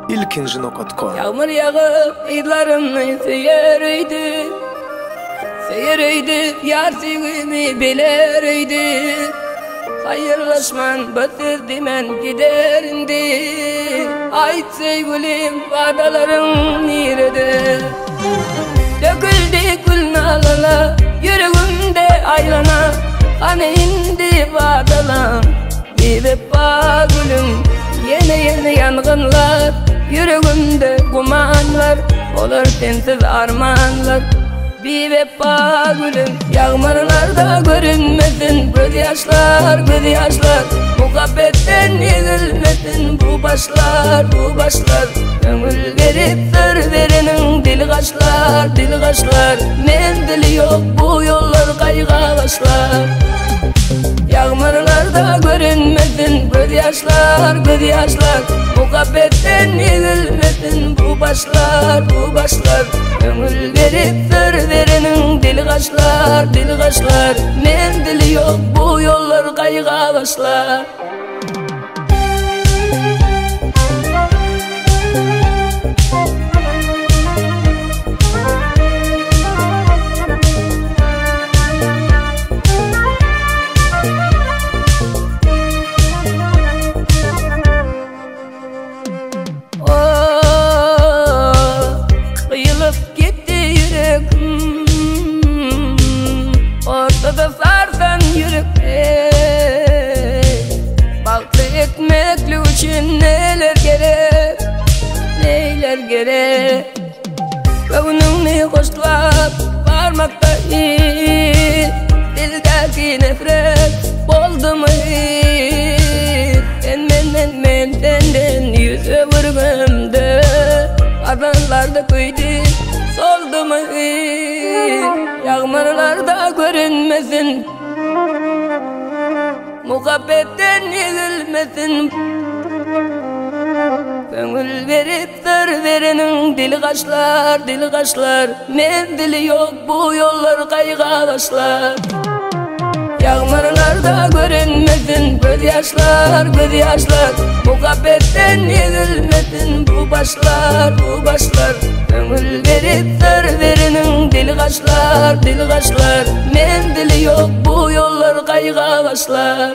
İlkinci nokta. Yağmur yağıp idlarımı seyireydi, seyireydi, yar sevgimi bilereydi. Hayırlaşman bitirdi men giderindi. Ayt sevgilim vadalarım nerede? Döküldü gül nalala, yüreğimde aylana. Hani indi vadalam, bir vefa gülüm. Yeni yangınlar, yüreğimde gumanlar, olur sensiz armanlar. Bir vefa gülüm, yağmurlarda görünmesin göz yaşlar, göz yaşlar. Muhabbetten yığılmesin bu başlar, bu başlar. Gönül verip sır verenin dil kaşlar, dil kaşlar. Men dili yok bu yollar kayga başlar. Yağmurlarda görünmesin göz yaşlar, göz yaşlar. Muhabbetten yığılmesin bu başlar, bu başlar. Gönül verip sır verenin dil kaşlar, dil kaşlar. Men dili yok bu yollar kayga başlar. Gitti yüreğim, ortada sarsan yürek. Baktı etmekli için neler gerek, neler gerek. Gönlümü koştular parmaktayım, dildeki nefret oldu mu hiç? Men senden yüze vurgumda, aranlarda kıydı soldu mu hiç? Yağmurlarda görünmesin, muhabbetten yığılmesin. Gönül verip sır verenin dil kaşlar, dil kaşlar. Men dili yok bu yollar kayga başlar. Yağmurlarda görünmesin göz yaşlar, göz yaşlar. Muhabbetten yığılmesin bu başlar, bu başlar. Gönül verip sır verenin dil kaşlar, dil kaşlar. Men dili yok bu yollar kayga başlar.